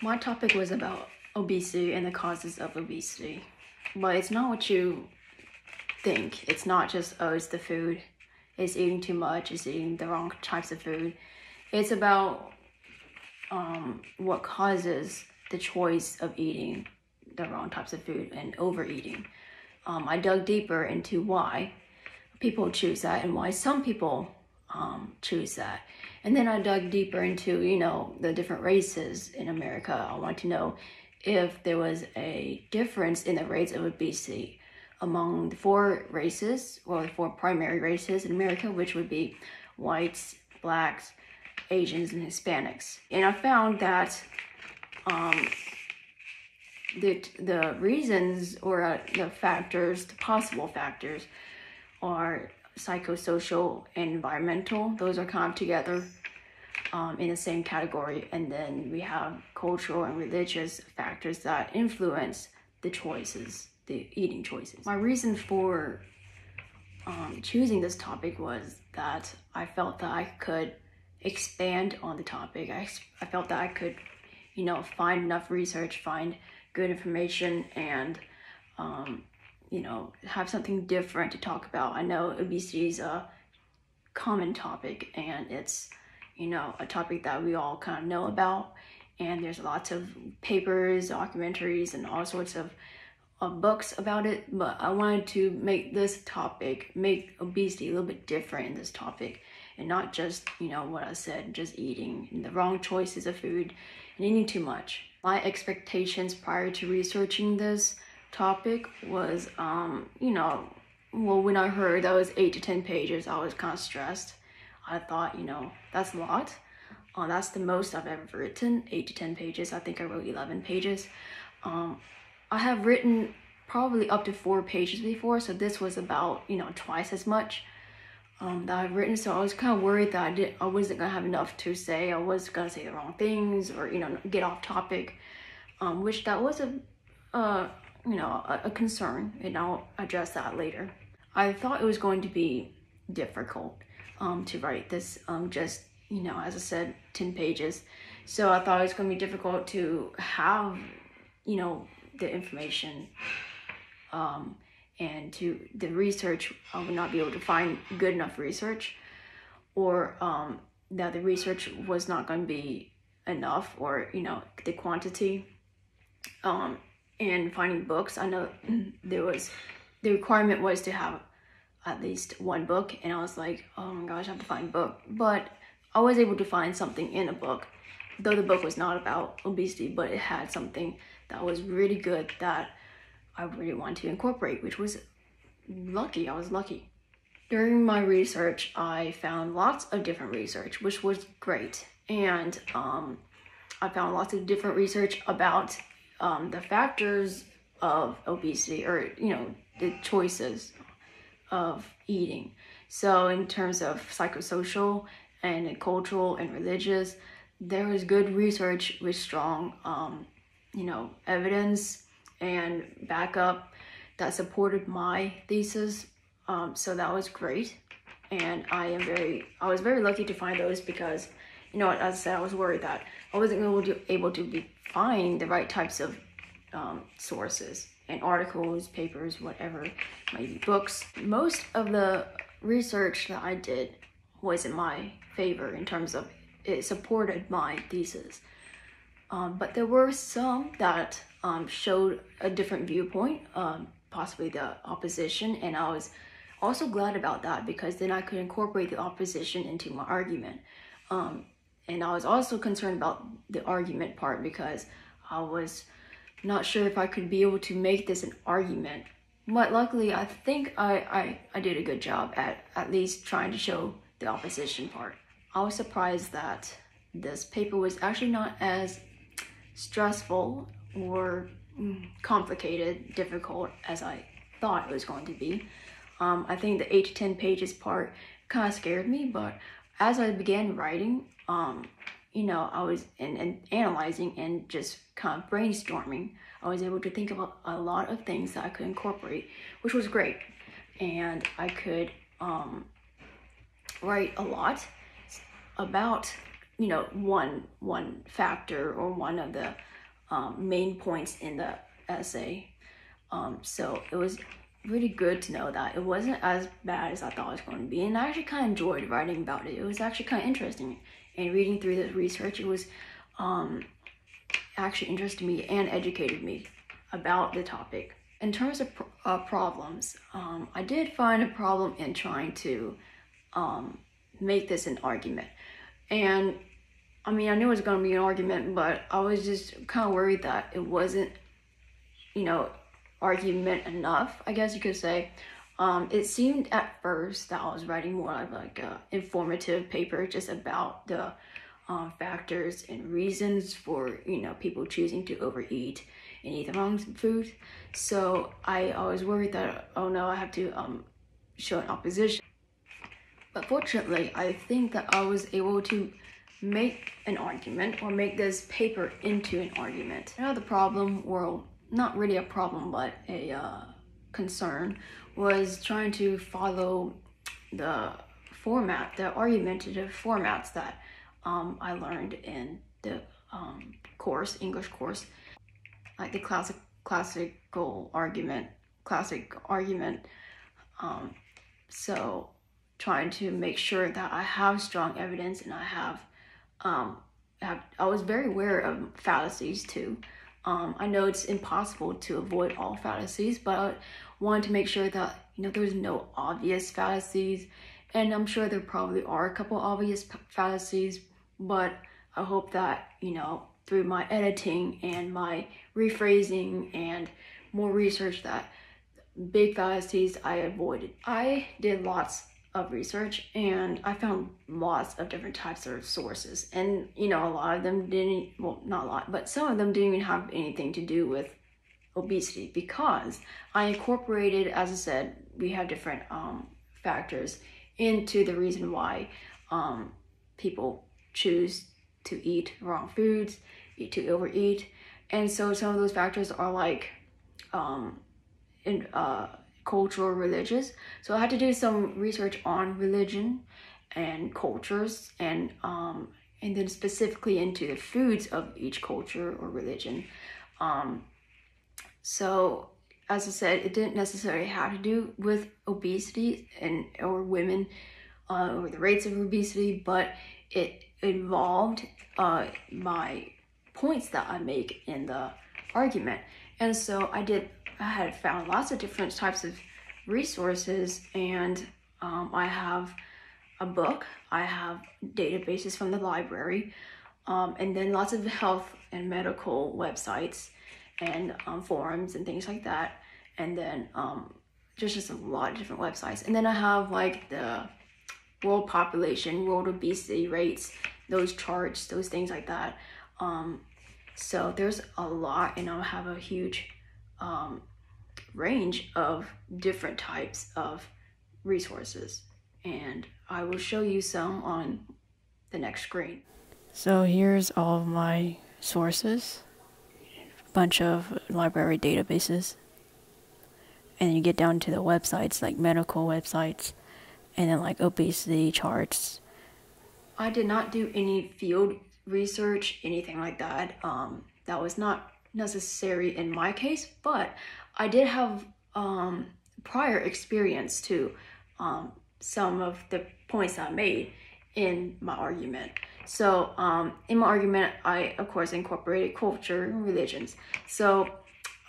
My topic was about obesity and the causes of obesity, but it's not what you think. It's not just, oh, it's the food, it's eating too much, it's eating the wrong types of food. It's about what causes the choice of eating the wrong types of food and overeating. I dug deeper into why people choose that and why some people choose that. And then I dug deeper into, the different races in America. I want to know if there was a difference in the rates of obesity among the four races, or the four primary races in America, which would be whites, blacks, Asians, and Hispanics. And I found that the reasons, or the factors, the possible factors, are psychosocial and environmental. Those are kind of together in the same category. And then we have cultural and religious factors that influence the choices, the eating choices. My reason for choosing this topic was that I felt that I could expand on the topic. I felt that I could, find enough research, find good information, and have something different to talk about. I know obesity is a common topic, and it's, a topic that we all kind of know about, and there's lots of papers, documentaries, and all sorts of books about it. But I wanted to make obesity a little bit different in this topic, and not just, what I said, just eating the wrong choices of food and eating too much. My expectations prior to researching this topic was, when I heard that was 8 to 10 pages, I was kind of stressed. I thought, that's a lot. That's the most I've ever written, 8 to 10 pages. I think I wrote 11 pages. I have written probably up to 4 pages before, so this was about, twice as much that I've written. So I was kind of worried that I wasn't gonna have enough to say. I was gonna say the wrong things, or get off topic, which that was a concern, and I'll address that later. I thought it was going to be difficult to write this, just, as I said, 10 pages. So I thought it was going to be difficult to have, the information, and to the research. I would not be able to find good enough research, or that the research was not going to be enough, or, the quantity. And finding books, I know the requirement was to have at least one book, and I was like, oh my gosh, I have to find a book. But I was able to find something in a book, though the book was not about obesity, but it had something that was really good that I really wanted to incorporate, which was lucky. I was lucky. During my research, I found lots of different research, which was great. And I found lots of different research about the factors of obesity, or the choices of eating. So in terms of psychosocial and cultural and religious, there was good research with strong evidence and backup that supported my thesis. So that was great, and I was very lucky to find those, because as I said, I was worried that I wasn't able to find the right types of sources and articles, papers, whatever, maybe books. Most of the research that I did was in my favor in terms of it supported my thesis. But there were some that showed a different viewpoint, possibly the opposition, and I was also glad about that, because then I could incorporate the opposition into my argument. And I was also concerned about the argument part, because I was not sure if I could be able to make this an argument. But luckily, I think I did a good job at least trying to show the opposition part. I was surprised that this paper was actually not as stressful or complicated, difficult as I thought it was going to be. I think the 8 to 10 pages part kind of scared me, but as I began writing, I was and analyzing and just kind of brainstorming, I was able to think about a lot of things that I could incorporate, which was great. And I could write a lot about, one factor, or one of the main points in the essay. So it was really good to know that it wasn't as bad as I thought it was going to be, and I actually kind of enjoyed writing about it. It was actually kind of interesting, and reading through the research, it was actually interested me and educated me about the topic. In terms of problems, I did find a problem in trying to make this an argument. And I mean, I knew it was going to be an argument, but I was just kind of worried that it wasn't, argument enough, I guess you could say. It seemed at first that I was writing more of like an informative paper just about the factors and reasons for, people choosing to overeat and eat the wrong food. So I was worried that, oh no, I have to show an opposition. But fortunately, I think that I was able to make an argument, or make this paper into an argument. Another problem, or not really a problem, but a concern, was trying to follow the format, the argumentative formats that I learned in the English course, like the classic argument. So trying to make sure that I have strong evidence, and I was very aware of fallacies too. I know it's impossible to avoid all fallacies, but I wanted to make sure that, there's no obvious fallacies. And I'm sure there probably are a couple obvious fallacies, but I hope that, through my editing and my rephrasing and more research, that big fallacies I avoided. I did lots of research, and I found lots of different types of sources, and a lot of them didn't, well, not a lot, but some of them didn't even have anything to do with obesity, because I incorporated, as I said, we have different factors into the reason why people choose to eat wrong foods, to overeat. And so some of those factors are like cultural, religious. So I had to do some research on religion and cultures, and then specifically into the foods of each culture or religion. So as I said, it didn't necessarily have to do with obesity or women or the rates of obesity, but it involved my points that I make in the argument. And so I had found lots of different types of resources, and I have a book, I have databases from the library, and then lots of health and medical websites and forums and things like that, and then just a lot of different websites. And then I have like the world population, world obesity rates, those charts, those things like that. So there's a lot, and I have a huge range of different types of resources, and I will show you some on the next screen. So here's all of my sources, a bunch of library databases, and you get down to the websites, like medical websites, and then like obesity charts. I did not do any field research, anything like that. That was not necessary in my case, but I did have prior experience to some of the points I made in my argument. So in my argument, I of course incorporated culture and religions. So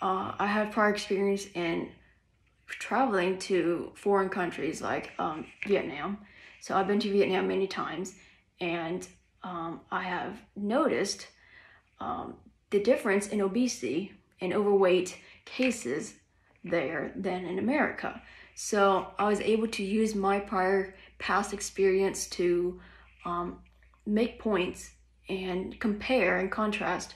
I have prior experience in traveling to foreign countries like Vietnam. So I've been to Vietnam many times, and I have noticed the difference in obesity and overweight cases there than in America. So I was able to use my past experience to make points and compare and contrast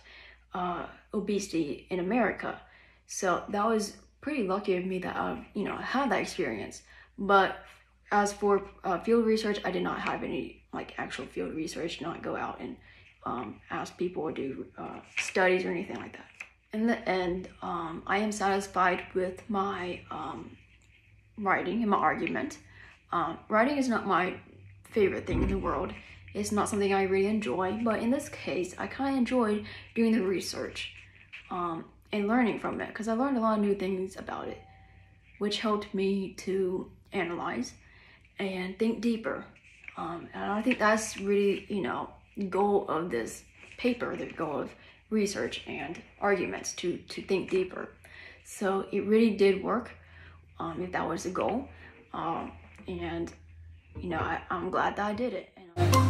obesity in America. So that was pretty lucky of me that I had that experience. But as for field research, I did not have any like actual field research, not go out and ask people or do studies or anything like that. In the end, I am satisfied with my writing and my argument. Writing is not my favorite thing in the world. It's not something I really enjoy, but in this case, I kind of enjoyed doing the research. and learning from it, because I learned a lot of new things about it, which helped me to analyze and think deeper. And I think that's really, you know, the goal of this paper, the goal of research and arguments, to think deeper. So it really did work, if that was the goal. And, you know, I'm glad that I did it.